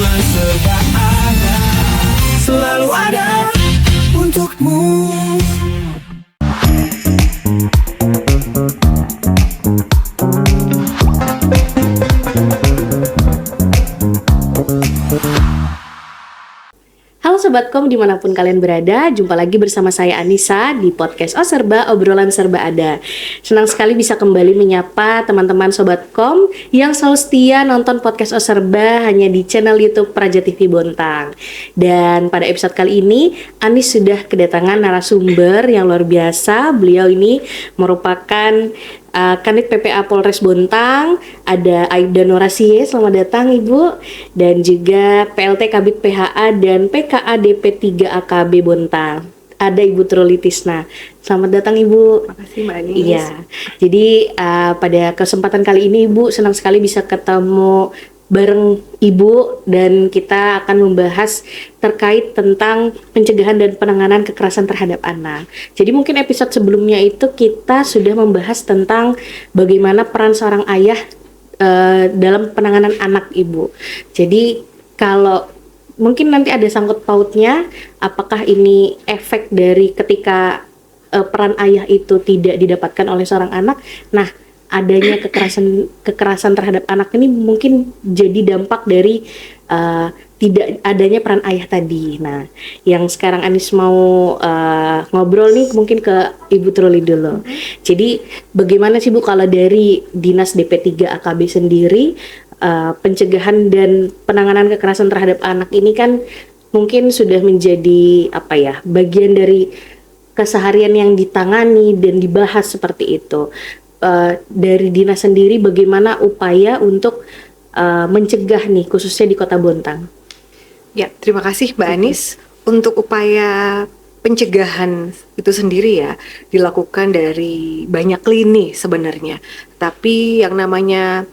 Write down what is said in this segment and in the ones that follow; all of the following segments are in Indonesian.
obrolan serba ada, selalu ada untukmu. Halo Sobatkom dimanapun kalian berada, jumpa lagi bersama saya Anissa di podcast Oh Serba, obrolan serba ada. Senang sekali bisa kembali menyapa teman-teman Sobatkom yang selalu setia nonton podcast Oh Serba hanya di channel YouTube Praja TV Bontang. Dan pada episode kali ini, Anis sudah kedatangan narasumber yang luar biasa. Beliau ini merupakan Kanit PPA Polres Bontang, ada Aibda Norasie, selamat datang Ibu, dan juga PLT Kabid PHA dan PKA DP 3 AKB Bontang, ada Ibu Truli Tisna. Selamat datang Ibu. Terima kasih Mbak Anis. Iya, jadi pada kesempatan kali ini Ibu senang sekali bisa ketemu bareng Ibu dan kita akan membahas terkait tentang pencegahan dan penanganan kekerasan terhadap anak. Jadi mungkin episode sebelumnya itu kita sudah membahas tentang bagaimana peran seorang ayah dalam penanganan anak Ibu. Jadi kalau mungkin nanti ada sangkut pautnya, apakah ini efek dari ketika peran ayah itu tidak didapatkan oleh seorang anak. Nah, adanya kekerasan terhadap anak ini mungkin jadi dampak dari tidak adanya peran ayah tadi. Nah, yang sekarang Anis mau ngobrol nih mungkin ke Ibu Truli dulu. Jadi bagaimana sih Bu kalau dari Dinas DP 3 AKB sendiri pencegahan dan penanganan kekerasan terhadap anak ini kan mungkin sudah menjadi bagian dari keseharian yang ditangani dan dibahas seperti itu. Dari dinas sendiri bagaimana upaya untuk mencegah nih khususnya di Kota Bontang? Ya, terima kasih Mbak Anis. Untuk upaya pencegahan itu sendiri ya dilakukan dari banyak lini sebenarnya. Tapi yang namanya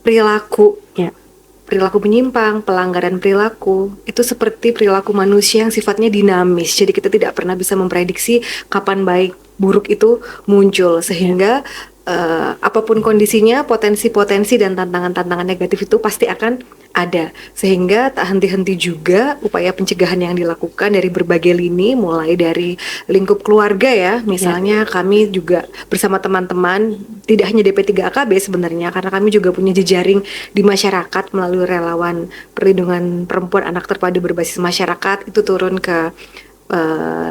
perilaku menyimpang, pelanggaran perilaku itu seperti perilaku manusia yang sifatnya dinamis. Jadi kita tidak pernah bisa memprediksi kapan baik buruk itu muncul, sehingga apapun kondisinya, potensi-potensi dan tantangan-tantangan negatif itu pasti akan ada. Sehingga tak henti-henti juga upaya pencegahan yang dilakukan dari berbagai lini, mulai dari lingkup keluarga ya. Misalnya kami juga bersama teman-teman, tidak hanya DP 3 AKB sebenarnya, karena kami juga punya jejaring di masyarakat melalui relawan perlindungan perempuan anak terpadu berbasis masyarakat, itu turun ke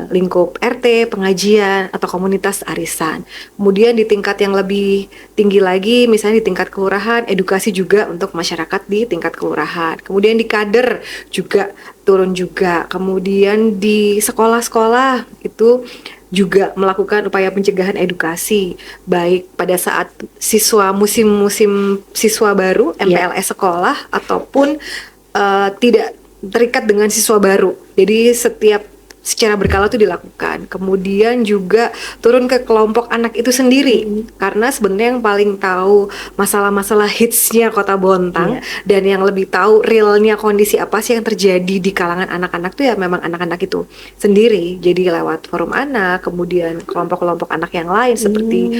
lingkup RT, pengajian, atau komunitas arisan. Kemudian di tingkat yang lebih tinggi lagi, misalnya di tingkat kelurahan, edukasi juga untuk masyarakat di tingkat kelurahan. Kemudian di kader juga turun juga. Kemudian di sekolah-sekolah itu juga melakukan upaya pencegahan edukasi, baik pada saat siswa musim siswa baru, MPLS sekolah, ataupun tidak terikat dengan siswa baru. Jadi secara berkala itu dilakukan. Kemudian juga turun ke kelompok anak itu sendiri, karena sebenarnya yang paling tahu masalah-masalah hitsnya Kota Bontang dan yang lebih tahu realnya kondisi apa sih yang terjadi di kalangan anak-anak itu ya memang anak-anak itu sendiri. Jadi lewat forum anak, kemudian kelompok-kelompok anak yang lain seperti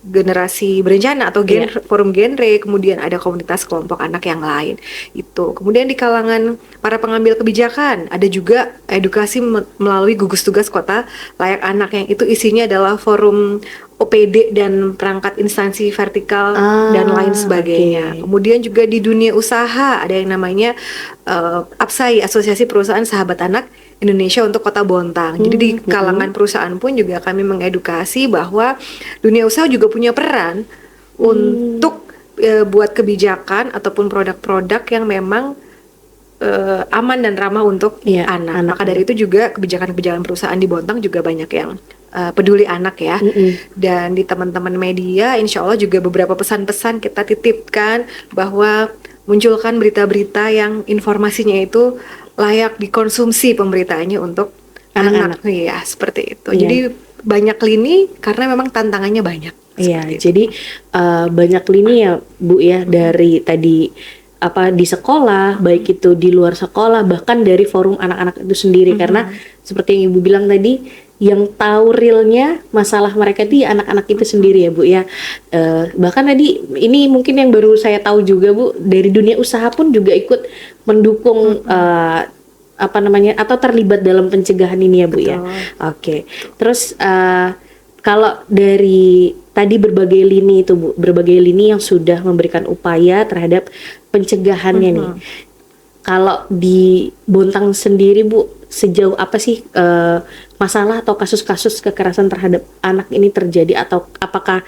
generasi berencana atau forum genre, kemudian ada komunitas kelompok anak yang lain itu. Kemudian di kalangan para pengambil kebijakan ada juga edukasi melalui gugus tugas kota layak anak, yang itu isinya adalah forum OPD dan perangkat instansi vertikal dan lain sebagainya. Kemudian juga di dunia usaha ada yang namanya APSAI, Asosiasi Perusahaan Sahabat Anak Indonesia untuk Kota Bontang. Jadi di kalangan perusahaan pun juga kami mengedukasi bahwa dunia usaha juga punya peran untuk buat kebijakan ataupun produk-produk yang memang aman dan ramah untuk anak. Maka dari itu juga kebijakan-kebijakan perusahaan di Bontang juga banyak yang peduli anak ya. Dan di teman-teman media insya Allah juga beberapa pesan-pesan kita titipkan bahwa munculkan berita-berita yang informasinya itu layak dikonsumsi pemberitaannya untuk anak-anak. Ya, seperti itu. Jadi banyak lini karena memang tantangannya banyak. Iya, jadi banyak lini ya Bu ya, dari tadi di sekolah, baik itu di luar sekolah, bahkan dari forum anak-anak itu sendiri. Karena seperti yang Ibu bilang tadi, yang tahu realnya masalah mereka di anak-anak itu sendiri ya Bu ya. Bahkan tadi ini mungkin yang baru saya tahu juga Bu, dari dunia usaha pun juga ikut mendukung apa namanya atau terlibat dalam pencegahan ini ya Bu ya. Oke. Terus kalau dari tadi berbagai lini itu Bu, berbagai lini yang sudah memberikan upaya terhadap pencegahannya nih. Kalau di Bontang sendiri Bu, sejauh apa sih masalah atau kasus-kasus kekerasan terhadap anak ini terjadi, atau apakah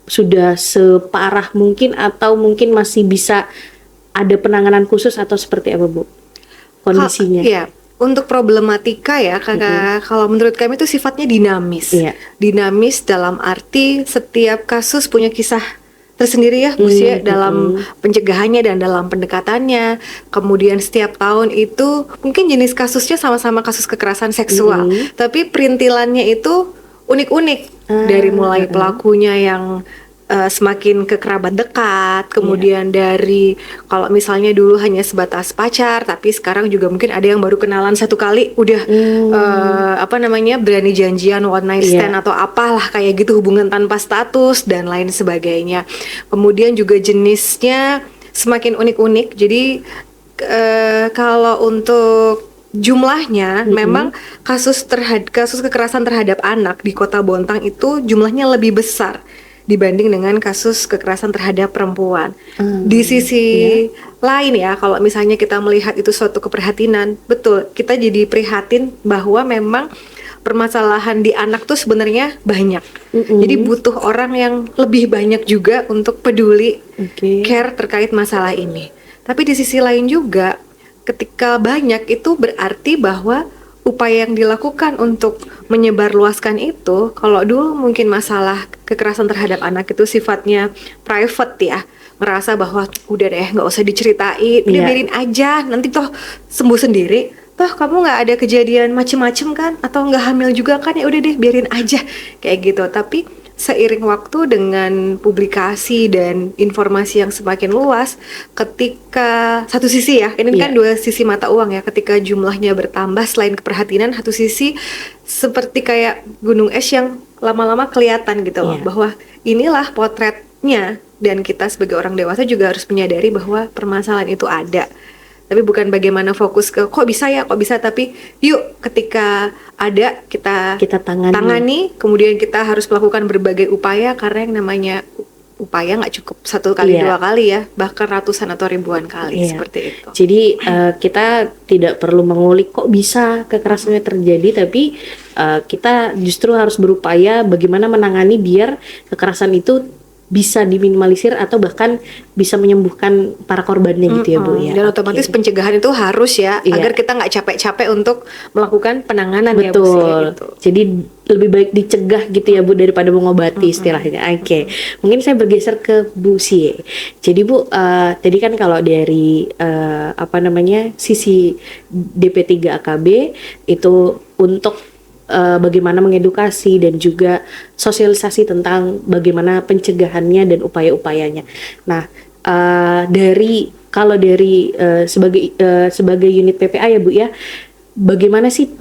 sudah separah mungkin atau mungkin masih bisa ada penanganan khusus atau seperti apa Bu kondisinya? Iya, untuk problematika ya kakak, kalau menurut kami itu sifatnya dinamis. Iya. Dinamis dalam arti setiap kasus punya kisah tersendiri ya Bu Sia, dalam pencegahannya dan dalam pendekatannya. Kemudian setiap tahun itu mungkin jenis kasusnya sama-sama kasus kekerasan seksual, tapi perintilannya itu unik-unik, dari mulai pelakunya yang semakin ke kerabat dekat, kemudian dari kalau misalnya dulu hanya sebatas pacar, tapi sekarang juga mungkin ada yang baru kenalan satu kali udah apa namanya berani janjian one night stand atau apalah kayak gitu, hubungan tanpa status dan lain sebagainya. Kemudian juga jenisnya semakin unik-unik. Jadi kalau untuk jumlahnya memang kasus kekerasan terhadap anak di Kota Bontang itu jumlahnya lebih besar dibanding dengan kasus kekerasan terhadap perempuan. Di sisi lain ya, kalau misalnya kita melihat itu suatu keprihatinan, betul, kita jadi prihatin bahwa memang permasalahan di anak tuh sebenarnya banyak. Jadi butuh orang yang lebih banyak juga untuk peduli, care terkait masalah ini. Tapi di sisi lain juga, ketika banyak itu berarti bahwa upaya yang dilakukan untuk menyebarluaskan itu, kalau dulu mungkin masalah kekerasan terhadap anak itu sifatnya private ya, merasa bahwa udah deh nggak usah diceritain, udah biarin aja, nanti toh sembuh sendiri, toh kamu nggak ada kejadian macem-macem kan, atau nggak hamil juga kan, ya udah deh biarin aja kayak gitu. Tapi seiring waktu dengan publikasi dan informasi yang semakin luas, ketika satu sisi ya, ini kan dua sisi mata uang ya, ketika jumlahnya bertambah selain keprihatinan, satu sisi seperti kayak gunung es yang lama-lama kelihatan gitu loh, bahwa inilah potretnya, dan kita sebagai orang dewasa juga harus menyadari bahwa permasalahan itu ada. Tapi bukan bagaimana fokus ke kok bisa ya, kok bisa, tapi yuk ketika ada kita tangani, kemudian kita harus melakukan berbagai upaya, karena yang namanya upaya nggak cukup satu kali dua kali ya, bahkan ratusan atau ribuan kali seperti itu. Jadi kita tidak perlu mengulik kok bisa kekerasannya terjadi, tapi kita justru harus berupaya bagaimana menangani biar kekerasan itu bisa diminimalisir atau bahkan bisa menyembuhkan para korbannya gitu ya Bu ya. Dan otomatis pencegahan itu harus ya, agar kita nggak capek-capek untuk melakukan penanganan. Betul. Ya Bu gitu. Jadi lebih baik dicegah gitu ya Bu daripada mengobati istilahnya. Oke. Mungkin saya bergeser ke Bu Sie. Jadi Bu, tadi kan kalau dari apa namanya sisi DP3 AKB itu untuk bagaimana mengedukasi dan juga sosialisasi tentang bagaimana pencegahannya dan upaya-upayanya. Nah, kalau dari sebagai unit PPA ya Bu ya, bagaimana sih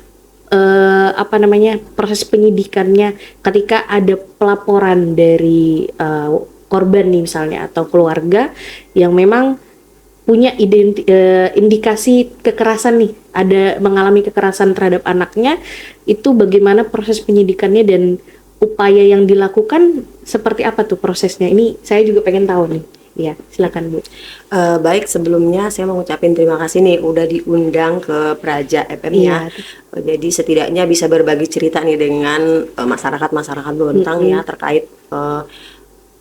apa namanya proses penyidikannya ketika ada pelaporan dari korban nih misalnya atau keluarga yang memang punya indikasi kekerasan nih, ada mengalami kekerasan terhadap anaknya, itu bagaimana proses penyidikannya dan upaya yang dilakukan seperti apa tuh prosesnya? Ini saya juga pengen tahu nih. Ya, silakan Bu. Baik, sebelumnya saya mau ngucapin terima kasih nih udah diundang ke Praja FM-nya. Jadi setidaknya bisa berbagi cerita nih dengan masyarakat Bontang ya terkait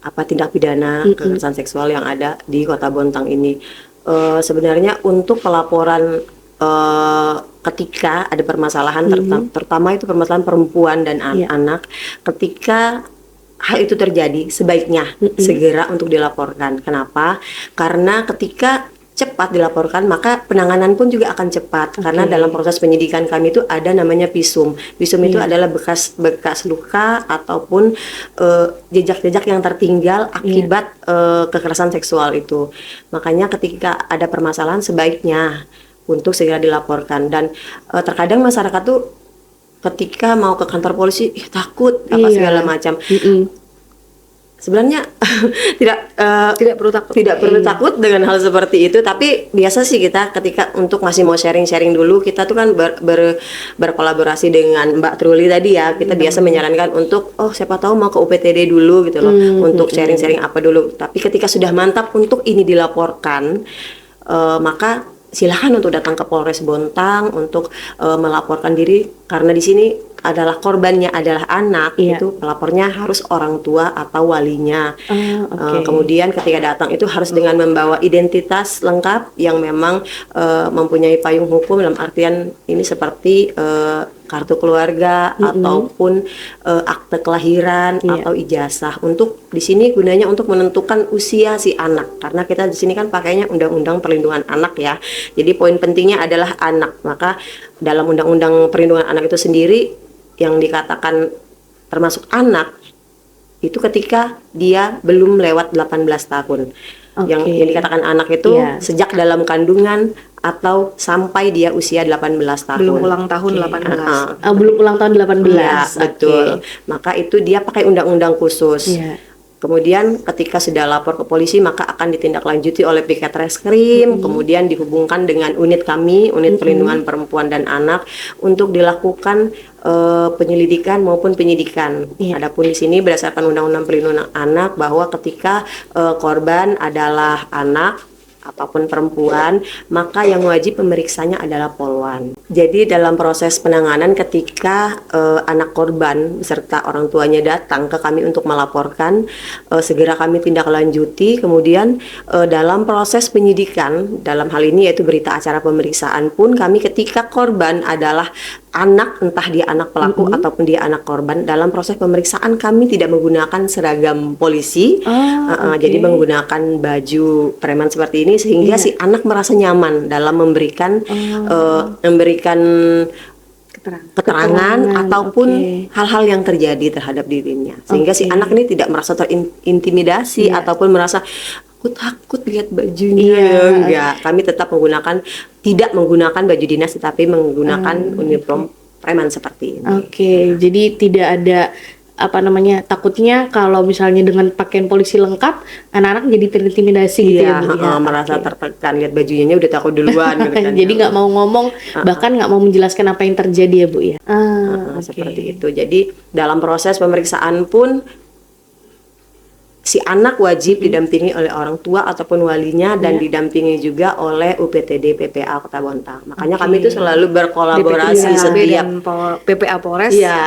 apa tindak pidana kekerasan seksual yang ada di Kota Bontang ini. Sebenarnya untuk pelaporan ketika ada permasalahan terutama itu permasalahan perempuan dan anak, ketika hal itu terjadi sebaiknya segera untuk dilaporkan. Kenapa? Karena ketika cepat dilaporkan maka penanganan pun juga akan cepat. Karena dalam proses penyidikan kami itu ada namanya visum. Visum itu adalah bekas luka ataupun jejak-jejak yang tertinggal akibat kekerasan seksual itu. Makanya ketika ada permasalahan sebaiknya untuk segera dilaporkan. Dan terkadang masyarakat tuh ketika mau ke kantor polisi takut apa Iya. segala macam. Mm-mm. Sebenarnya tidak Tidak perlu takut. tidak perlu takut dengan hal seperti itu, tapi biasa sih kita ketika untuk masih mau sharing-sharing dulu, kita tuh kan berkolaborasi dengan Mbak Truli tadi ya, kita biasa menyarankan untuk siapa tahu mau ke UPTD dulu gitu loh, untuk sharing-sharing apa dulu. Tapi ketika sudah mantap untuk ini dilaporkan, maka silakan untuk datang ke Polres Bontang untuk melaporkan diri, karena di sini adalah korbannya adalah anak, Iya. itu pelapornya harus orang tua atau walinya. Oke. Kemudian ketika datang itu harus dengan membawa identitas lengkap yang memang mempunyai payung hukum, dalam artian ini seperti kartu keluarga ataupun akte kelahiran Iya. atau ijazah. Untuk di sini gunanya untuk menentukan usia si anak, karena kita di sini kan pakainya Undang-Undang Perlindungan Anak ya. Jadi poin pentingnya adalah anak. Maka dalam Undang-Undang Perlindungan Anak itu sendiri yang dikatakan termasuk anak itu ketika dia belum lewat 18 tahun. Yang dikatakan anak itu Iya. sejak dalam kandungan atau sampai dia usia 18 tahun. Belum ulang tahun 18. Belum ulang tahun 18. Iya, betul. Maka itu dia pakai undang-undang khusus. Iya. Kemudian ketika sudah lapor ke polisi, maka akan ditindaklanjuti oleh Piket Reskrim, kemudian dihubungkan dengan unit kami, unit perlindungan perempuan dan anak, untuk dilakukan penyelidikan maupun penyidikan. Adapun di sini berdasarkan Undang-Undang Perlindungan Anak, bahwa ketika korban adalah anak ataupun perempuan, maka yang wajib pemeriksanya adalah Polwan. Jadi dalam proses penanganan ketika anak korban beserta orang tuanya datang ke kami untuk melaporkan, segera kami tindak lanjuti. Kemudian dalam proses penyidikan, dalam hal ini yaitu berita acara pemeriksaan pun, kami ketika korban adalah anak, entah dia anak pelaku ataupun dia anak korban, dalam proses pemeriksaan kami tidak menggunakan seragam polisi. Jadi menggunakan baju preman seperti ini, sehingga si anak merasa nyaman dalam memberikan keterangan ataupun hal-hal yang terjadi terhadap dirinya, sehingga si anak ini tidak merasa terintimidasi ataupun merasa aku takut lihat bajunya. Enggak, kami tetap tidak menggunakan baju dinas, tetapi menggunakan uniform preman seperti ini. Oke, jadi tidak ada takutnya kalau misalnya dengan pakaian polisi lengkap, anak-anak jadi terintimidasi gitu ya, Bu, ya? Merasa tertekan, lihat bajunya udah takut duluan gitu kan. Jadi nggak mau ngomong, bahkan nggak mau menjelaskan apa yang terjadi ya, Bu ya. Seperti itu. Jadi dalam proses pemeriksaan pun si anak wajib didampingi oleh orang tua ataupun walinya, dan didampingi juga oleh UPTD PPA Kota Bontang. Makanya kami itu selalu berkolaborasi setiap PPA Polres. Iya,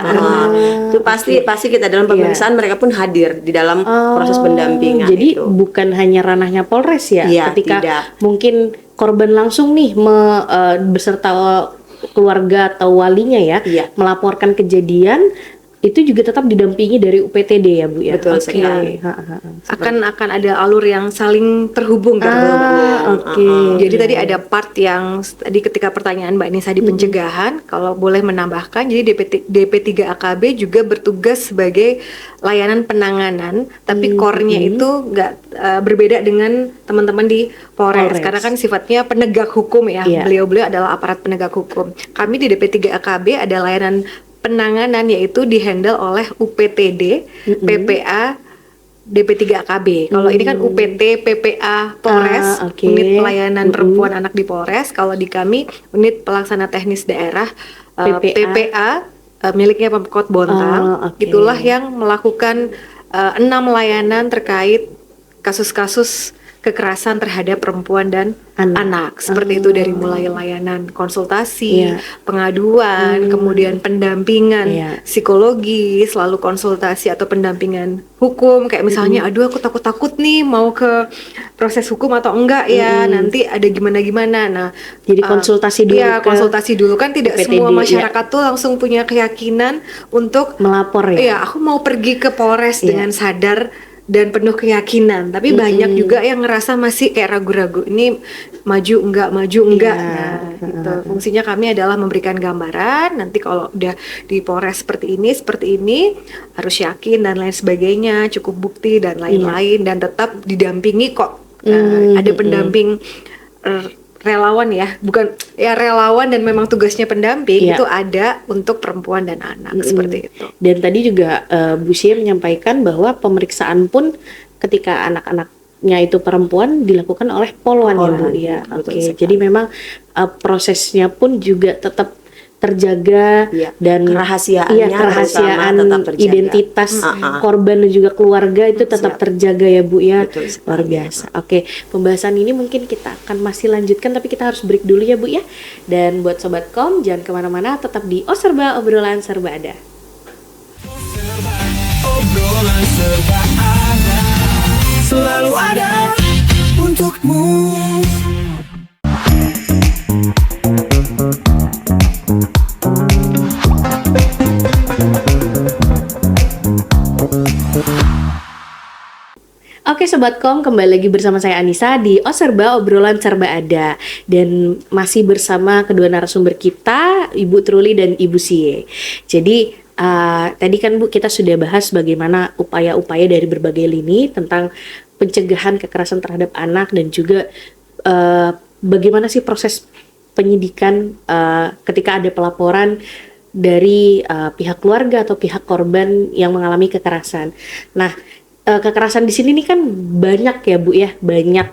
itu pasti kita dalam pemeriksaan mereka pun hadir di dalam proses pendampingan. Jadi itu. bukan hanya ranahnya Polres ya, Iya, ketika tidak. mungkin korban langsung nih beserta keluarga atau walinya ya, melaporkan kejadian, itu juga tetap didampingi dari UPTD ya, Bu ya. Betul sekali. Akan ada alur yang saling terhubung gitu. Jadi tadi ada part yang tadi ketika pertanyaan Mbak Nisa di pencegahan, kalau boleh menambahkan, jadi DP3AKB juga bertugas sebagai layanan penanganan, tapi core-nya itu nggak berbeda dengan teman-teman di Polres, karena kan sifatnya penegak hukum ya. Beliau-beliau adalah aparat penegak hukum. Kami di DP3AKB ada layanan penanganan, yaitu dihandle oleh UPTD, PPA, DP3AKB. Kalau ini kan UPT, PPA, Polres, unit pelayanan perempuan anak di Polres. Kalau di kami unit pelaksana teknis daerah, PPA, miliknya Pemkot Bontang. Itulah yang melakukan 6 layanan terkait kasus-kasus kekerasan terhadap perempuan dan anak. Seperti itu, dari mulai layanan konsultasi, pengaduan, kemudian pendampingan psikologis, lalu konsultasi atau pendampingan hukum, kayak misalnya aduh aku takut-takut nih mau ke proses hukum atau enggak ya, nanti ada gimana-gimana. Nah, jadi konsultasi dulu. Iya, konsultasi dulu, kan tidak PTD, semua masyarakat tuh langsung punya keyakinan untuk melapor ya. Iya, aku mau pergi ke Polres dengan sadar dan penuh keyakinan, tapi banyak juga yang ngerasa masih kayak ragu-ragu, ini maju enggak. Nah, gitu. Fungsinya kami adalah memberikan gambaran, nanti kalau udah di Polres seperti ini harus yakin dan lain sebagainya, cukup bukti dan lain-lain, dan tetap didampingi kok. Ada pendamping relawan ya, bukan ya relawan dan memang tugasnya pendamping Iya. itu ada untuk perempuan dan anak seperti itu. Dan tadi juga Bu Sie menyampaikan bahwa pemeriksaan pun ketika anak-anaknya itu perempuan dilakukan oleh polwan ya Bu Polwan, ya. betul Oke, sekali. jadi memang prosesnya pun juga tetap terjaga Iya, dan kerahasiaannya kerahasiaan terutama tetap terjaga. identitas korban dan juga keluarga itu tetap Siap. terjaga ya Bu ya. Betul sekali. Luar biasa. Oke, pembahasan ini mungkin kita akan masih lanjutkan tapi kita harus break dulu ya Bu ya. Dan buat Sobatkom jangan kemana-mana, tetap di Serba Obrolan Serba Ada. Obrolan serba ada, selalu ada untukmu. Oke Sobatkom, kembali lagi bersama saya Anissa di Serba Obrolan Serba Ada. Dan masih bersama kedua narasumber kita, Ibu Truli dan Ibu Sie. Jadi tadi kan Bu kita sudah bahas bagaimana upaya-upaya dari berbagai lini tentang pencegahan kekerasan terhadap anak dan juga bagaimana sih proses penyidikan ketika ada pelaporan dari pihak keluarga atau pihak korban yang mengalami kekerasan. Nah, kekerasan di sini nih kan banyak ya Bu ya, banyak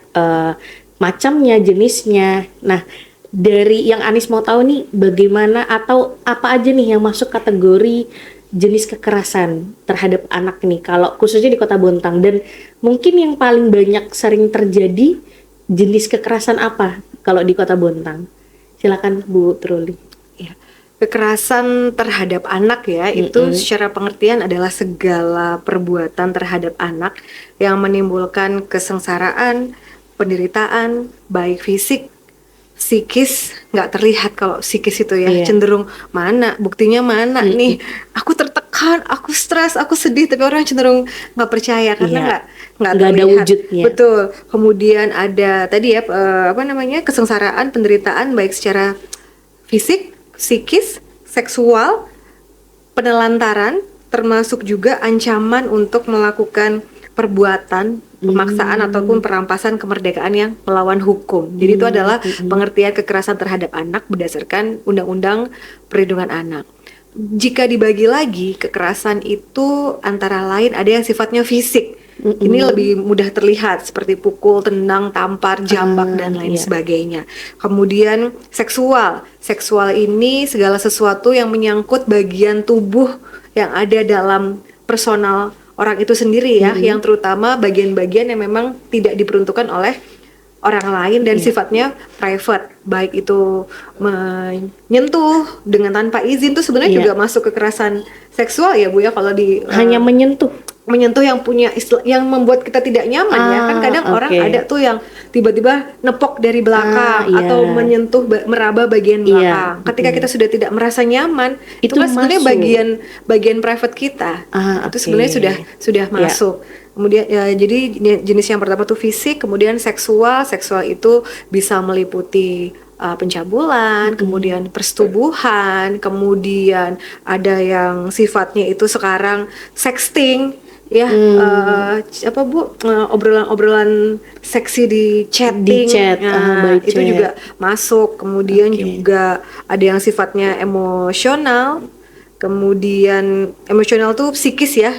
macamnya, jenisnya. Nah, dari yang Anis mau tahu nih bagaimana atau apa aja nih yang masuk kategori jenis kekerasan terhadap anak nih kalau khususnya di Kota Bontang, dan mungkin yang paling banyak sering terjadi jenis kekerasan apa kalau di Kota Bontang? Silakan Bu Truli. Ya. Kekerasan terhadap anak ya, itu secara pengertian adalah segala perbuatan terhadap anak yang menimbulkan kesengsaraan, penderitaan, baik fisik, psikis. Nggak terlihat kalau psikis itu ya, Iya. cenderung mana, buktinya mana nih, aku tertekan, aku stres, aku sedih, tapi orang cenderung nggak percaya karena Iya. nggak Nggak ada terlihat. wujudnya. Betul. Kemudian ada tadi ya kesengsaraan, penderitaan baik secara fisik, psikis, seksual, penelantaran, termasuk juga ancaman untuk melakukan perbuatan pemaksaan ataupun perampasan kemerdekaan yang melawan hukum. Jadi itu adalah pengertian kekerasan terhadap anak berdasarkan Undang-Undang Perlindungan Anak. Jika dibagi lagi, kekerasan itu antara lain ada yang sifatnya fisik. Ini lebih mudah terlihat seperti pukul, tendang, tampar, jambak dan lain iya. sebagainya. Kemudian seksual. Seksual ini segala sesuatu yang menyangkut bagian tubuh yang ada dalam personal orang itu sendiri ya, yang terutama bagian-bagian yang memang tidak diperuntukkan oleh orang lain dan sifatnya private, baik itu menyentuh dengan tanpa izin itu sebenarnya Iya. juga masuk kekerasan seksual ya Bu ya, kalau di Hanya menyentuh. yang punya yang membuat kita tidak nyaman ya kan, kadang orang oke. ada tuh yang tiba-tiba nepok dari belakang iya. atau menyentuh meraba bagian Iya. belakang. Ketika kita sudah tidak merasa nyaman, itu Itu kan sebenarnya masuk. bagian private kita. Itu Oke. sebenarnya sudah Iya. masuk. Kemudian ya, jadi jenis yang pertama tuh fisik, kemudian seksual. Seksual itu bisa meliputi pencabulan, kemudian persetubuhan, kemudian ada yang sifatnya itu sekarang sexting ya, obrolan seksi di chatting, Di chat, by itu chat. juga masuk. Kemudian Oke. juga ada yang sifatnya emosional. Kemudian emosional tuh psikis ya,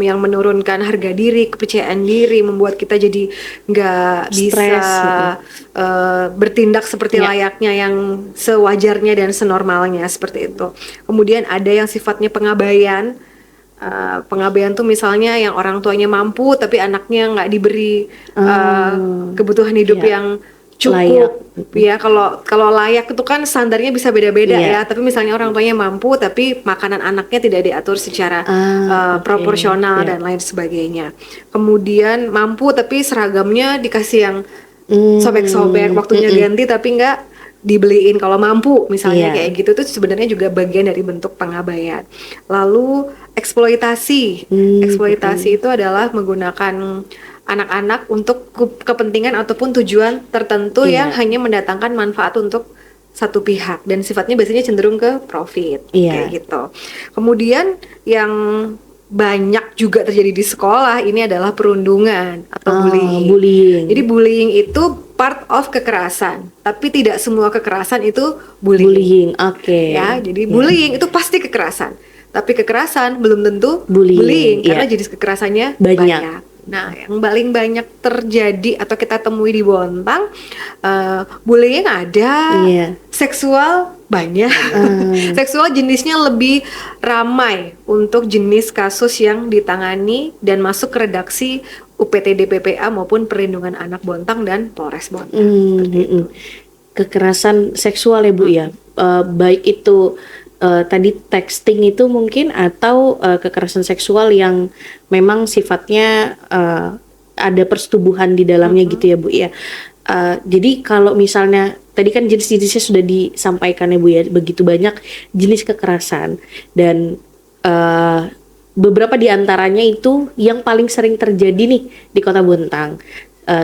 yang menurunkan harga diri, kepercayaan diri, membuat kita jadi nggak bisa Stres, bertindak seperti Ya. layaknya yang sewajarnya dan senormalnya seperti itu. Kemudian ada yang sifatnya pengabaian. Pengabaian tuh misalnya yang orang tuanya mampu tapi anaknya nggak diberi kebutuhan hidup Ya. yang cukup. Layak. Ya, kalau layak itu kan standarnya bisa beda-beda Iya. ya. Tapi misalnya orang tuanya mampu tapi makanan anaknya tidak diatur secara Oke. proporsional Iya. dan lain sebagainya. Kemudian mampu tapi seragamnya dikasih yang sobek-sobek, waktunya ganti tapi nggak dibeliin kalau mampu misalnya, Iya. kayak gitu tuh sebenarnya juga bagian dari bentuk pengabaian. Lalu eksploitasi. Eksploitasi itu adalah menggunakan anak-anak untuk kepentingan ataupun tujuan tertentu Iya. yang hanya mendatangkan manfaat untuk satu pihak dan sifatnya biasanya cenderung ke profit, Iya. kayak gitu. Kemudian yang banyak juga terjadi di sekolah ini adalah perundungan atau bullying. Bullying. Jadi bullying itu part of kekerasan, tapi tidak semua kekerasan itu bullying. Bullying, oke. Ya, jadi bullying itu pasti kekerasan. Tapi kekerasan belum tentu Bullying, karena iya. jenis kekerasannya Banyak. banyak. Nah, yang paling banyak terjadi atau kita temui di Bontang, bullying ada, Iya. seksual banyak. Seksual jenisnya lebih ramai untuk jenis kasus yang ditangani dan masuk ke redaksi UPTD PPA maupun Perlindungan Anak Bontang dan Polres Bontang. Kekerasan seksual ya Bu ya, baik itu tadi texting itu mungkin atau kekerasan seksual yang memang sifatnya ada persetubuhan di dalamnya gitu ya Bu ya. Jadi kalau misalnya tadi kan jenis-jenisnya sudah disampaikan ya Bu ya, begitu banyak jenis kekerasan dan beberapa di antaranya itu yang paling sering terjadi nih di Kota Bontang.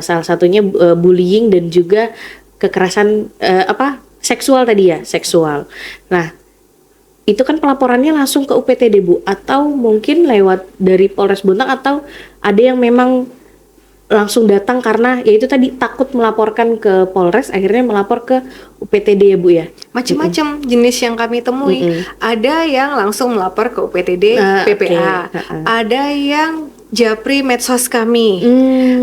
Salah satunya bullying dan juga kekerasan seksual tadi ya, seksual. Nah, itu kan pelaporannya langsung ke UPTD Bu, atau mungkin lewat dari Polres Bontang, atau ada yang memang langsung datang karena ya itu tadi takut melaporkan ke Polres, akhirnya melapor ke UPTD ya Bu ya. Macam-macam jenis yang kami temui. Ada yang langsung melapor ke UPTD PPA. oke. Ada yang japri medsos kami.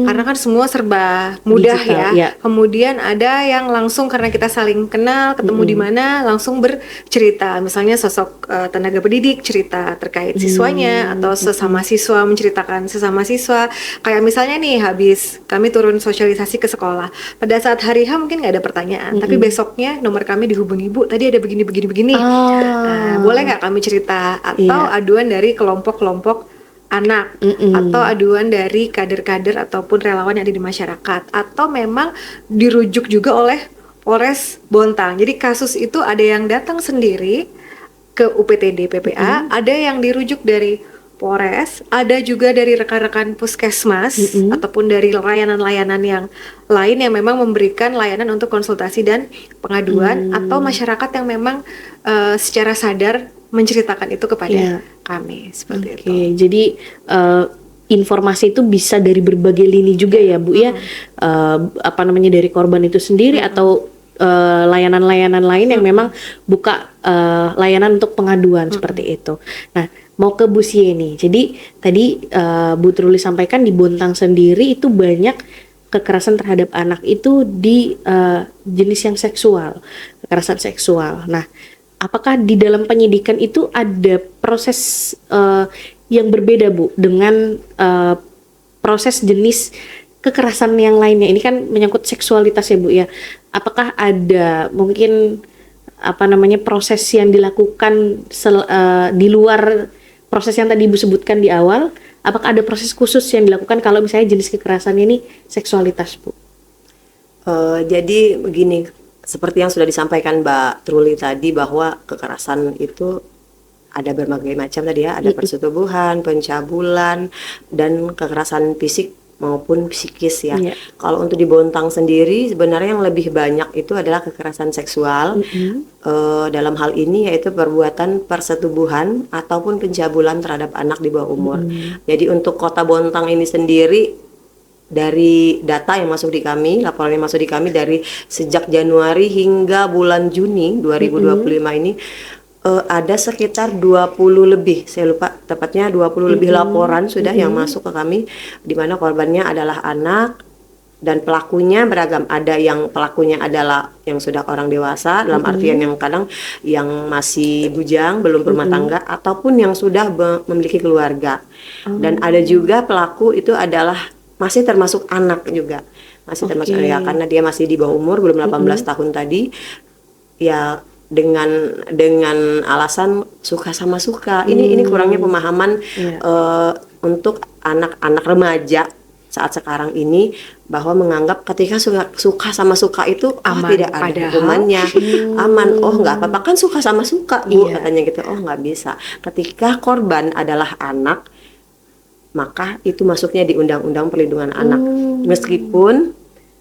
Karena kan semua serba mudah Digital, ya. ya. Kemudian ada yang langsung karena kita saling kenal, ketemu di mana, langsung bercerita. Misalnya sosok tenaga pendidik cerita terkait siswanya, atau sesama siswa menceritakan sesama siswa. Kayak misalnya nih, habis kami turun sosialisasi ke sekolah. Pada saat hari H mungkin nggak ada pertanyaan, tapi besoknya nomor kami dihubungi, Bu, tadi ada begini. Nah, boleh nggak kami cerita? Atau aduan dari kelompok-kelompok anak, atau aduan dari kader-kader ataupun relawan yang ada di masyarakat, atau memang dirujuk juga oleh Polres Bontang. Jadi kasus itu ada yang datang sendiri ke UPTD PPA, ada yang dirujuk dari Polres, ada juga dari rekan-rekan puskesmas ataupun dari layanan-layanan yang lain yang memang memberikan layanan untuk konsultasi dan pengaduan, atau masyarakat yang memang secara sadar menceritakan itu kepada kami seperti itu. Oke, jadi informasi itu bisa dari berbagai lini juga ya Bu ya, dari korban itu sendiri atau layanan-layanan lain yang memang buka layanan untuk pengaduan seperti itu. Nah, mau ke Bu Sie nih. Jadi tadi Bu Truli sampaikan di Bontang sendiri itu banyak kekerasan terhadap anak itu di jenis yang seksual, kekerasan seksual. Nah, apakah di dalam penyidikan itu ada proses yang berbeda Bu dengan proses jenis kekerasan yang lainnya? Ini kan menyangkut seksualitas ya Bu ya. Apakah ada mungkin proses yang dilakukan di luar proses yang tadi Ibu sebutkan di awal? Apakah ada proses khusus yang dilakukan kalau misalnya jenis kekerasan ini seksualitas Bu? Jadi begini, seperti yang sudah disampaikan Mbak Truli tadi, bahwa kekerasan itu ada berbagai macam tadi ya, ada persetubuhan, pencabulan, dan kekerasan fisik maupun psikis ya. Kalau untuk di Bontang sendiri sebenarnya yang lebih banyak itu adalah kekerasan seksual. Dalam hal ini yaitu perbuatan persetubuhan ataupun pencabulan terhadap anak di bawah umur. Jadi untuk Kota Bontang ini sendiri, dari data yang masuk di kami, laporan yang masuk di kami dari sejak Januari hingga bulan Juni 2025 ini ada sekitar 20 lebih, saya lupa tepatnya 20 lebih laporan sudah yang masuk ke kami, di mana korbannya adalah anak dan pelakunya beragam. Ada yang pelakunya adalah yang sudah orang dewasa, dalam artian yang kadang yang masih bujang, belum berumah tangga, ataupun yang sudah memiliki keluarga. Dan ada juga pelaku itu adalah masih termasuk anak juga, masih termasuk ya, karena dia masih di bawah umur, belum 18 tahun tadi ya, dengan alasan suka sama suka. Ini kurangnya pemahaman untuk anak-anak remaja saat sekarang ini, bahwa menganggap ketika suka sama suka itu Aman, tidak ada padahal hukumannya, aman, nggak apa-apa kan suka sama suka Bu, katanya gitu. Nggak bisa. Ketika korban adalah anak, maka itu masuknya di Undang-Undang Perlindungan Anak. Meskipun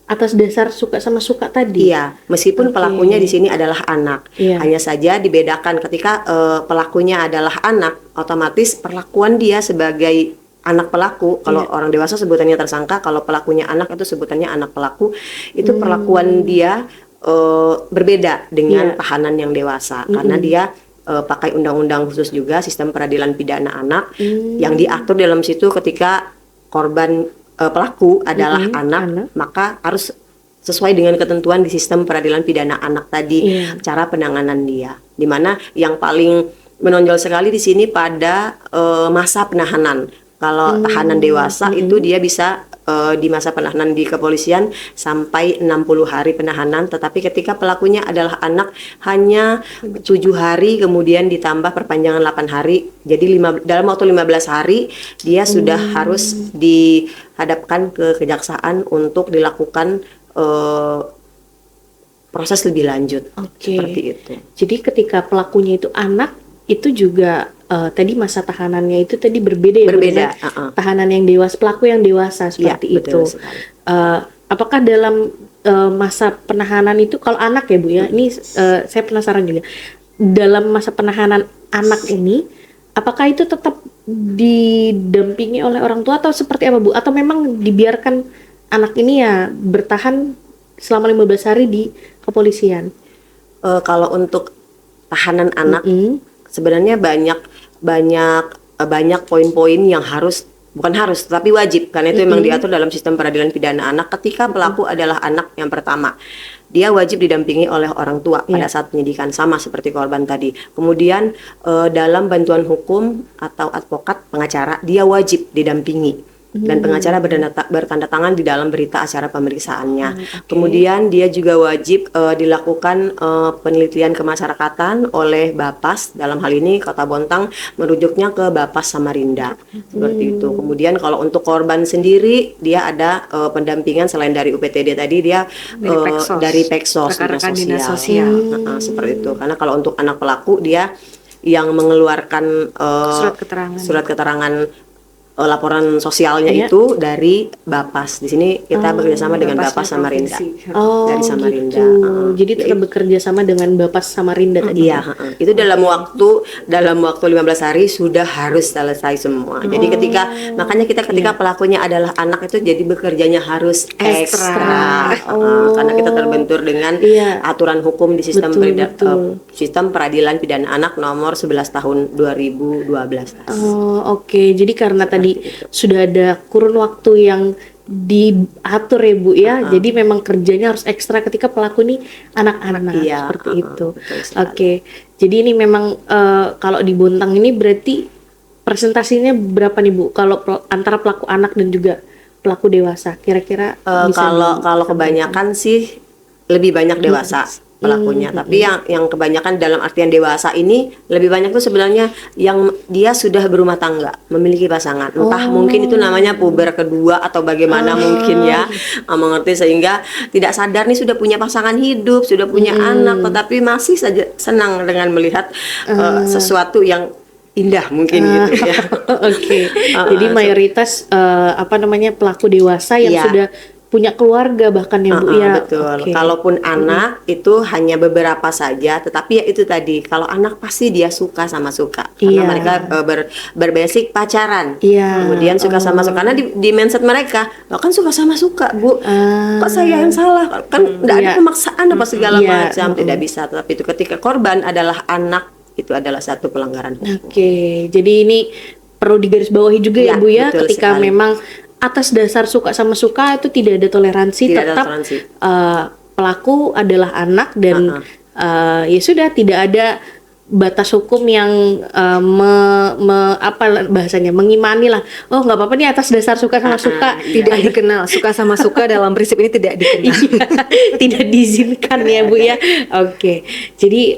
atas dasar suka sama suka tadi. Iya, meskipun pelakunya di sini adalah anak. Hanya saja dibedakan ketika pelakunya adalah anak, otomatis perlakuan dia sebagai anak pelaku, kalau orang dewasa sebutannya tersangka, kalau pelakunya anak itu sebutannya anak pelaku, itu perlakuan dia berbeda dengan tahanan yang dewasa, karena dia pakai undang-undang khusus juga sistem peradilan pidana anak yang diatur dalam situ ketika korban pelaku adalah anak, maka harus sesuai dengan ketentuan di sistem peradilan pidana anak tadi, cara penanganan dia. Dimana yang paling menonjol sekali di sini pada masa penahanan. Kalau tahanan dewasa itu dia bisa di masa penahanan di kepolisian sampai 60 hari penahanan, tetapi ketika pelakunya adalah anak hanya 7 hari, kemudian ditambah perpanjangan 8 hari. Jadi dalam waktu 15 hari dia sudah harus dihadapkan ke kejaksaan untuk dilakukan proses lebih lanjut. Seperti itu. Jadi ketika pelakunya itu anak, itu juga tadi masa tahanannya itu tadi berbeda ya? Berbeda. Tahanan yang dewasa, pelaku yang dewasa seperti itu. Apakah dalam masa penahanan itu, kalau anak ya Bu ya, ini saya penasaran juga. Dalam masa penahanan anak ini, apakah itu tetap didampingi oleh orang tua atau seperti apa Bu? Atau memang dibiarkan anak ini ya bertahan selama 15 hari di kepolisian? Kalau untuk tahanan anak, sebenarnya banyak poin-poin yang bukan harus, tapi wajib, karena itu memang diatur dalam sistem peradilan pidana anak. Ketika pelaku adalah anak yang pertama, dia wajib didampingi oleh orang tua pada saat penyidikan, sama seperti korban tadi. Kemudian dalam bantuan hukum atau advokat pengacara, dia wajib didampingi. Dan pengacara bertanda tangan di dalam berita acara pemeriksaannya. Kemudian dia juga wajib dilakukan penelitian kemasyarakatan oleh Bapas, dalam hal ini Kota Bontang merujuknya ke Bapas Samarinda, seperti itu. Kemudian kalau untuk korban sendiri, dia ada pendampingan selain dari UPTD tadi, dia dari Peksos, Dinas Sosial. Seperti itu. Karena kalau untuk anak pelaku, dia yang mengeluarkan surat keterangan laporan sosialnya itu dari Bapas. Di sini kita bekerjasama dengan Bapas Samarinda. Dari Samarinda. Gitu. Jadi tetap bekerja sama dengan Bapas Samarinda tadi. Iya, itu dalam waktu 15 hari sudah harus selesai semua. Jadi makanya ketika pelakunya adalah anak itu, jadi bekerjanya harus ekstra. Karena kita terbentur dengan aturan hukum di sistem sistem peradilan pidana anak nomor 11 tahun 2012. Oke. Jadi karena tadi sudah ada kurun waktu yang diatur ya Bu ya, jadi memang kerjanya harus ekstra ketika pelaku ini anak-anak seperti itu. Oke. Jadi ini memang kalau di Bontang ini berarti presentasinya berapa nih Bu? Kalau antara pelaku anak dan juga pelaku dewasa, kira-kira kalau kebanyakan sih lebih banyak dewasa pelakunya, tapi yang kebanyakan dalam artian dewasa ini lebih banyak tuh sebenarnya yang dia sudah berumah tangga, memiliki pasangan, entah mungkin itu namanya puber kedua atau bagaimana mungkin ya, mengerti, sehingga tidak sadar nih sudah punya pasangan hidup, sudah punya anak, tetapi masih saja senang dengan melihat sesuatu yang indah mungkin gitu ya. Jadi mayoritas pelaku dewasa yang sudah punya keluarga bahkan ya Bu ya. Betul. Kalaupun anak itu hanya beberapa saja, tetapi ya itu tadi, kalau anak pasti dia suka sama suka, karena mereka berbasic pacaran. Kemudian suka sama suka, karena di mindset mereka, lo kan suka sama suka Bu, kok saya yang salah, kan tidak ada pemaksaan apa segala macam, tidak bisa. Tapi itu ketika korban adalah anak, itu adalah satu pelanggaran hukum. Jadi ini perlu digarisbawahi juga ya Bu ya, ketika sekali. Memang atas dasar suka sama suka itu tidak ada toleransi, tetap pelaku adalah anak dan ya sudah, tidak ada batas hukum yang bahasanya mengimani lah. Oh nggak apa-apa nih atas dasar suka sama suka, tidak dikenal suka sama suka dalam prinsip ini tidak dikenal. Tidak diizinkan ya Bu ya. Jadi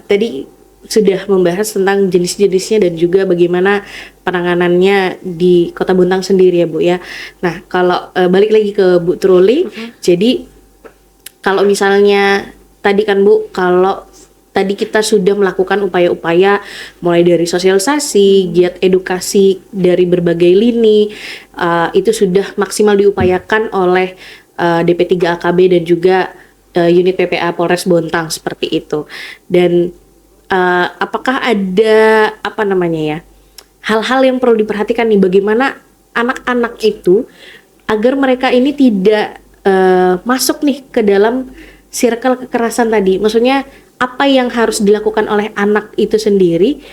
tadi sudah membahas tentang jenis-jenisnya dan juga bagaimana penanganannya di Kota Bontang sendiri ya Bu ya. Nah kalau balik lagi ke Bu Truli, jadi kalau misalnya tadi kan Bu, kalau tadi kita sudah melakukan upaya-upaya mulai dari sosialisasi, giat edukasi dari berbagai lini, itu sudah maksimal diupayakan oleh DP3 AKB dan juga unit PPA Polres Bontang seperti itu. Dan apakah ada hal-hal yang perlu diperhatikan nih, bagaimana anak-anak itu agar mereka ini tidak masuk nih ke dalam circle kekerasan tadi. Maksudnya apa yang harus dilakukan oleh anak itu sendiri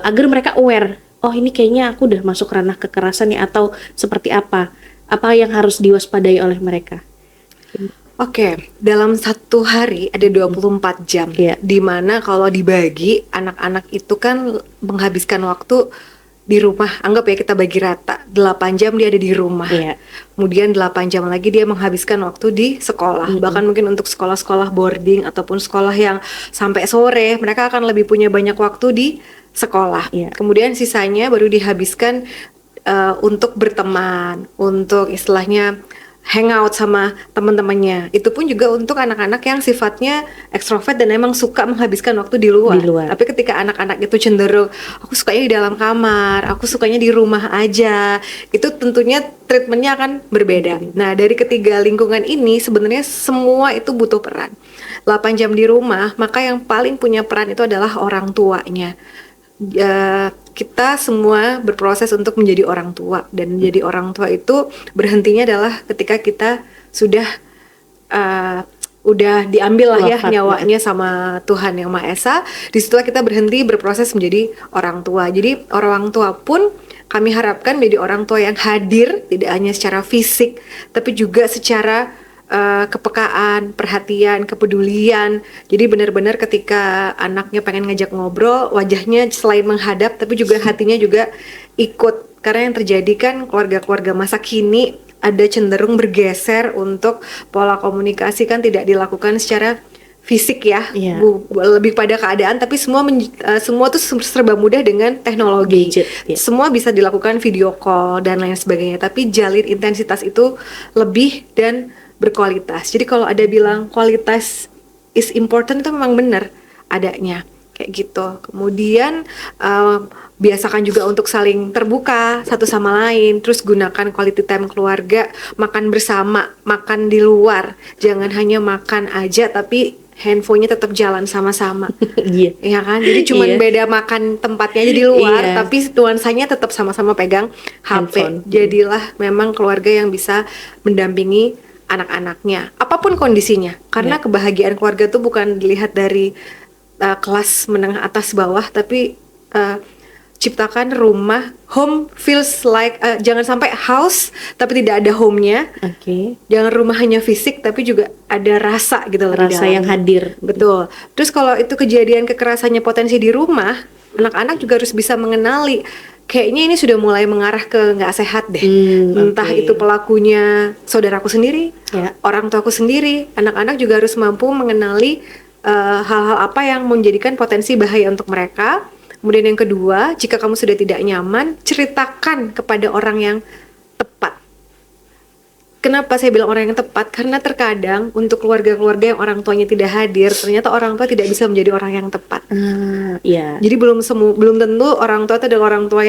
agar mereka aware, oh ini kayaknya aku udah masuk ranah kekerasan nih, atau seperti apa yang harus diwaspadai oleh mereka. Oke, dalam satu hari ada 24 jam, Iya. dimana kalau dibagi, anak-anak itu kan menghabiskan waktu di rumah. Anggap ya kita bagi rata, 8 jam dia ada di rumah. Iya. Kemudian 8 jam lagi dia menghabiskan waktu di sekolah. Bahkan mungkin untuk sekolah-sekolah boarding ataupun sekolah yang sampai sore, mereka akan lebih punya banyak waktu di sekolah. Iya. Kemudian sisanya baru dihabiskan untuk berteman, untuk istilahnya hangout sama teman-temannya. Itu pun juga untuk anak-anak yang sifatnya ekstrovert dan emang suka menghabiskan waktu di luar. Di luar. Tapi ketika anak-anak itu cenderung, aku sukanya di dalam kamar, aku sukanya di rumah aja, itu tentunya treatmentnya akan berbeda. Nah, dari ketiga lingkungan ini sebenarnya semua itu butuh peran. 8 jam di rumah, maka yang paling punya peran itu adalah orang tuanya. Kita semua berproses untuk menjadi orang tua, dan menjadi orang tua itu berhentinya adalah ketika kita sudah udah diambil lah ya Wafat, nyawanya sama Tuhan Yang Maha Esa. Disitulah kita berhenti berproses menjadi orang tua. Jadi orang tua pun kami harapkan menjadi orang tua yang hadir, tidak hanya secara fisik tapi juga secara kepekaan, perhatian, kepedulian. Jadi benar-benar ketika anaknya pengen ngajak ngobrol, wajahnya selain menghadap tapi juga hatinya juga ikut. Karena yang terjadi kan keluarga-keluarga masa kini ada cenderung bergeser untuk pola komunikasi kan tidak dilakukan secara fisik ya, Iya. lebih pada keadaan, tapi semua tuh serba mudah dengan teknologi. Gadget, ya. Semua bisa dilakukan video call dan lain sebagainya, tapi jalin intensitas itu lebih dan berkualitas. Jadi kalau ada bilang kualitas is important, itu memang benar adanya kayak gitu. Kemudian biasakan juga untuk saling terbuka satu sama lain. Terus gunakan quality time keluarga, makan bersama, makan di luar. Jangan hanya makan aja tapi handphonenya tetap jalan sama-sama. Iya. Ya kan? Jadi cuman Iya. beda makan tempatnya aja di luar, Iya. tapi nuansanya tetap sama-sama pegang HP. Handphone. Jadilah memang keluarga yang bisa mendampingi anak-anaknya, apapun kondisinya. Karena Ya. kebahagiaan keluarga tuh bukan dilihat dari kelas menengah atas bawah, tapi ciptakan rumah, home feels like, jangan sampai house tapi tidak ada home-nya. Oke. Jangan rumah hanya fisik tapi juga ada rasa gitu loh di Rasa yang dalamnya. hadir. Betul. Terus kalau itu kejadian kekerasannya potensi di rumah, anak-anak juga harus bisa mengenali, kayaknya ini sudah mulai mengarah ke nggak sehat deh. Entah Oke. itu pelakunya saudaraku sendiri, Ya. orang tuaku sendiri. Anak-anak juga harus mampu mengenali hal-hal apa yang menjadikan potensi bahaya untuk mereka. Kemudian yang kedua, jika kamu sudah tidak nyaman, ceritakan kepada orang yang tepat. Kenapa saya bilang orang yang tepat? Karena terkadang untuk keluarga-keluarga yang orang tuanya tidak hadir, ternyata orang tua tidak bisa menjadi orang yang tepat. Iya. Jadi belum tentu orang tua itu adalah orang tua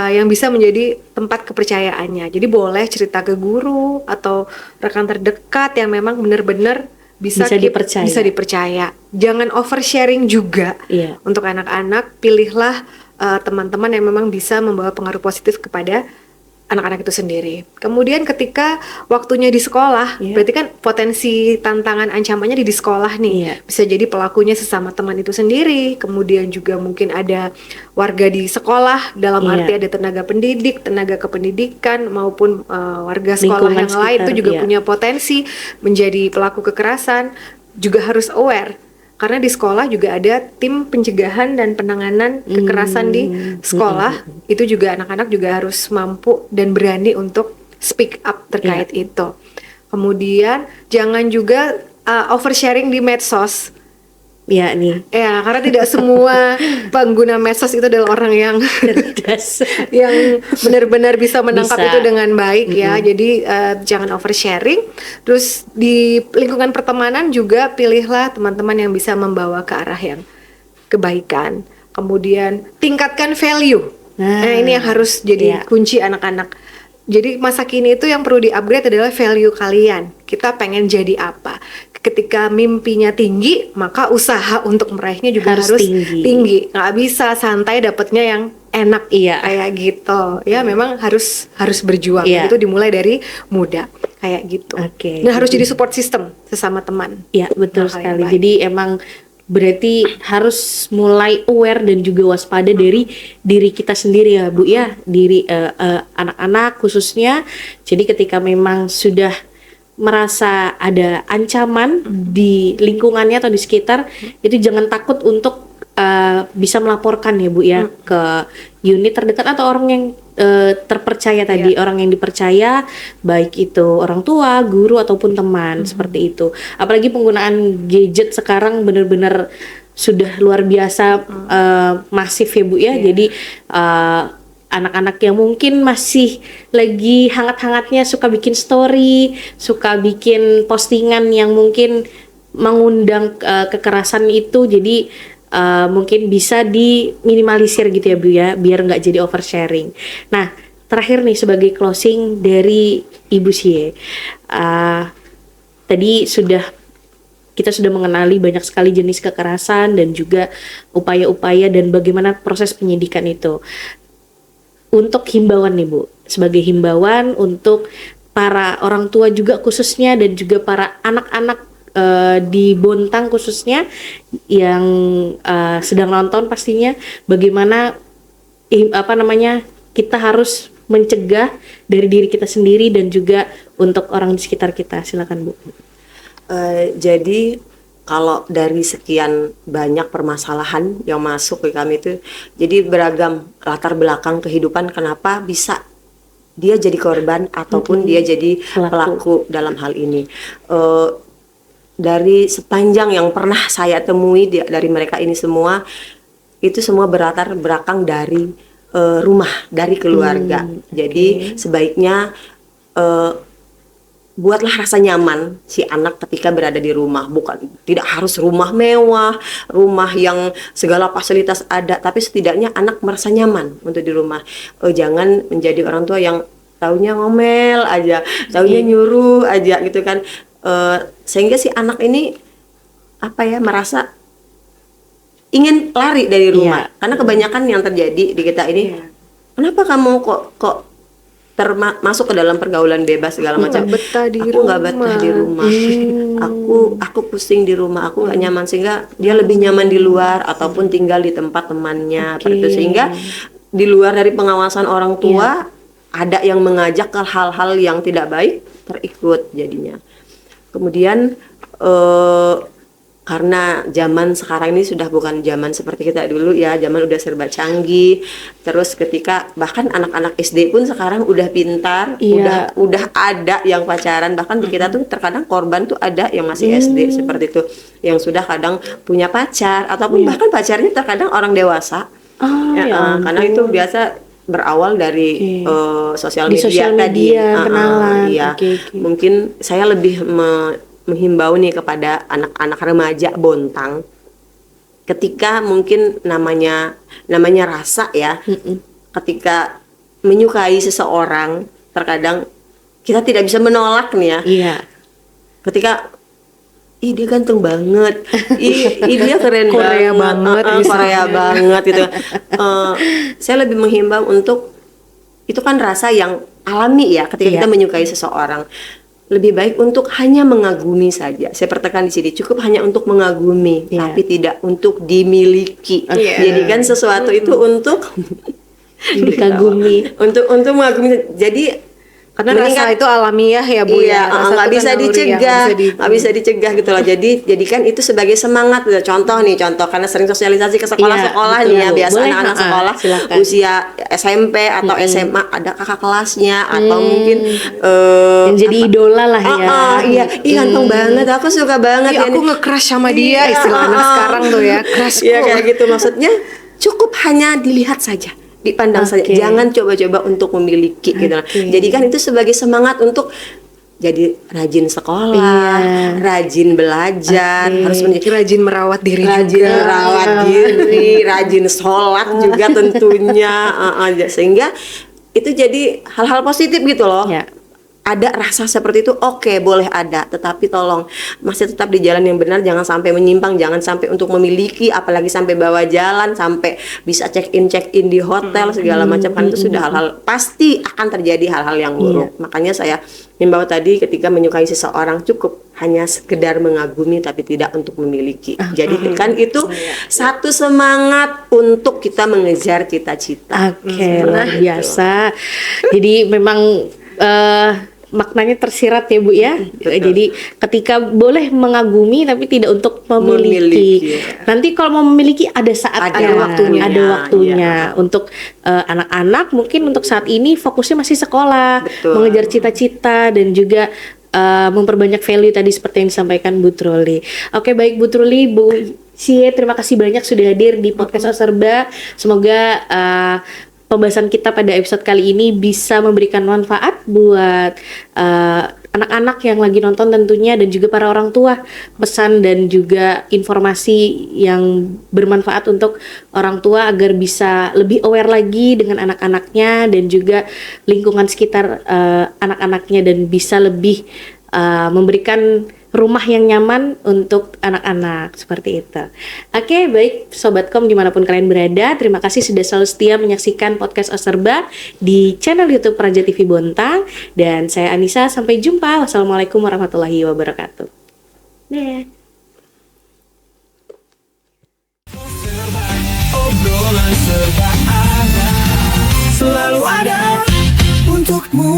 yang bisa menjadi tempat kepercayaannya. Jadi boleh cerita ke guru atau rekan terdekat yang memang benar-benar bisa dipercaya. Bisa dipercaya. Jangan oversharing juga. Iya. Untuk anak-anak, pilihlah teman-teman yang memang bisa membawa pengaruh positif kepada anak-anak itu sendiri. Kemudian ketika waktunya di sekolah, Iya. berarti kan potensi tantangan ancamannya di sekolah nih. Iya. Bisa jadi pelakunya sesama teman itu sendiri, kemudian juga mungkin ada warga di sekolah, dalam Iya. arti ada tenaga pendidik, tenaga kependidikan, maupun warga sekolah Lingkungan yang lain itu sekitar, juga iya. punya potensi menjadi pelaku kekerasan, juga harus aware. Karena di sekolah juga ada tim pencegahan dan penanganan kekerasan di sekolah. Itu juga anak-anak juga harus mampu dan berani untuk speak up terkait itu. Kemudian jangan juga oversharing di medsos. Ya nih. Ya, karena tidak semua pengguna medsos itu adalah orang yang Cerdas. yang benar-benar bisa menangkap Bisa. itu dengan baik ya. Jadi jangan oversharing. Terus di lingkungan pertemanan juga pilihlah teman-teman yang bisa membawa ke arah yang kebaikan. Kemudian tingkatkan value. Nah, ini yang harus jadi Iya. kunci anak-anak. Jadi masa kini itu yang perlu di-upgrade adalah value kalian. Kita pengen jadi apa? Ketika mimpinya tinggi, maka usaha untuk meraihnya juga Harus harus tinggi. tinggi. Nggak bisa santai dapatnya yang enak, Iya. kayak gitu. Ya memang harus berjuang. Iya. Itu dimulai dari muda kayak gitu. Oke. Dan harus jadi support system sesama teman. Ya, betul Hal yang sekali. baik. Jadi emang berarti harus mulai aware dan juga waspada dari diri kita sendiri ya, Bu ya, diri anak-anak khususnya. Jadi ketika memang sudah merasa ada ancaman di lingkungannya atau di sekitar, itu jangan takut untuk bisa melaporkan ya Bu ya ke unit terdekat atau orang yang terpercaya tadi, orang yang dipercaya, baik itu orang tua, guru ataupun teman, seperti itu. Apalagi penggunaan gadget sekarang benar-benar sudah luar biasa masif ya Bu ya. Jadi anak-anak yang mungkin masih lagi hangat-hangatnya suka bikin story, suka bikin postingan yang mungkin mengundang kekerasan itu, jadi mungkin bisa diminimalisir gitu ya Bu ya, biar nggak jadi oversharing. Nah, terakhir nih sebagai closing dari Ibu Sie, tadi kita sudah mengenali banyak sekali jenis kekerasan dan juga upaya-upaya dan bagaimana proses penyidikan itu. Untuk himbauan nih Bu, sebagai himbauan untuk para orang tua juga khususnya dan juga para anak-anak di Bontang khususnya yang sedang nonton pastinya, bagaimana kita harus mencegah dari diri kita sendiri dan juga untuk orang di sekitar kita. Silakan Bu. Jadi kalau dari sekian banyak permasalahan yang masuk ke kami itu, jadi beragam latar belakang kehidupan kenapa bisa dia jadi korban ataupun dia jadi pelaku dalam hal ini. Dari sepanjang yang pernah saya temui dari mereka ini semua, itu semua berlatar belakang dari rumah, dari keluarga. Jadi sebaiknya buatlah rasa nyaman si anak ketika berada di rumah. Tidak harus rumah mewah, rumah yang segala fasilitas ada, tapi setidaknya anak merasa nyaman untuk di rumah. Jangan menjadi orang tua yang taunya ngomel aja, taunya nyuruh aja gitu kan. Sehingga si anak ini merasa ingin lari dari rumah. Karena kebanyakan yang terjadi di kita ini, kenapa kamu kok masuk ke dalam pergaulan bebas segala macam. Aku nggak betah di rumah. Aku pusing di rumah, aku nggak nyaman, sehingga dia lebih nyaman di luar ataupun tinggal di tempat temannya. Itu sehingga di luar dari pengawasan orang tua ada yang mengajak ke hal-hal yang tidak baik, terikut jadinya. Kemudian karena zaman sekarang ini sudah bukan zaman seperti kita dulu ya, zaman udah serba canggih. Terus ketika bahkan anak-anak SD pun sekarang udah pintar, udah ada yang pacaran. Bahkan di kita tuh terkadang korban tuh ada yang masih SD seperti itu, yang sudah kadang punya pacar ataupun bahkan pacarnya terkadang orang dewasa. Karena itu biasa berawal dari sosial media tadi. Kenalan. Mungkin saya lebih menghimbau nih kepada anak-anak remaja Bontang, ketika mungkin namanya rasa ya, ketika menyukai seseorang terkadang kita tidak bisa menolak nih ya. Ketika dia ganteng banget, dia keren Korea banget, Korea banget gitu. Saya lebih menghimbau untuk itu kan rasa yang alami ya, ketika kita menyukai seseorang. Lebih baik untuk hanya mengagumi saja. Saya pertekan di sini, cukup hanya untuk mengagumi, tapi tidak untuk dimiliki. Jadikan sesuatu itu untuk dikagumi, untuk mengagumi. Jadi karena rasa itu alamiah ya Bu ya. Nggak bisa dicegah, nggak bisa dicegah gitu loh. Jadi jadikan itu sebagai semangat. Contoh karena sering sosialisasi ke sekolah-sekolah nih ya, biasa anak-anak sekolah usia SMP atau SMA ada kakak kelasnya atau mungkin yang jadi idola lah ya. Ganteng banget, aku suka banget. Aku nge-crush sama dia, istilah anak sekarang tuh ya, crush. Iya kayak gitu, maksudnya cukup hanya dilihat saja, dipandang saja, jangan coba-coba untuk memiliki gitu. Jadi kan itu sebagai semangat untuk jadi rajin sekolah, rajin belajar, harus menjadi rajin merawat diri, rajin sholat juga tentunya, sehingga itu jadi hal-hal positif gitu loh. ada rasa seperti itu, oke, boleh ada, tetapi tolong masih tetap di jalan yang benar, jangan sampai menyimpang, jangan sampai untuk memiliki, apalagi sampai bawa jalan, sampai bisa check in di hotel segala macam, kan itu sudah hal-hal pasti akan terjadi hal-hal yang buruk. Makanya saya himbau tadi, ketika menyukai seseorang cukup hanya sekedar mengagumi tapi tidak untuk memiliki. Jadi kan itu satu semangat untuk kita mengejar cita-cita. Oke, luar biasa. Jadi memang maknanya tersirat ya Bu ya. Jadi ketika boleh mengagumi tapi tidak untuk memiliki. Nanti kalau mau memiliki ada saatnya, ada waktunya. Untuk anak-anak mungkin untuk saat ini fokusnya masih sekolah, mengejar cita-cita dan juga memperbanyak value tadi seperti yang disampaikan Bu Truli. Oke, baik Bu Truli, Bu Sie, terima kasih banyak sudah hadir di podcast Oserba. Semoga pembahasan kita pada episode kali ini bisa memberikan manfaat buat anak-anak yang lagi nonton tentunya, dan juga para orang tua, pesan dan juga informasi yang bermanfaat untuk orang tua agar bisa lebih aware lagi dengan anak-anaknya dan juga lingkungan sekitar anak-anaknya, dan bisa lebih memberikan rumah yang nyaman untuk anak-anak, seperti itu. Oke, baik Sobatkom dimanapun kalian berada, terima kasih sudah selalu setia menyaksikan podcast Oserba di channel YouTube Praja TV Bontang, dan saya Anissa, sampai jumpa. Wassalamualaikum warahmatullahi wabarakatuh. Obrolan serba ada, selalu ada untukmu.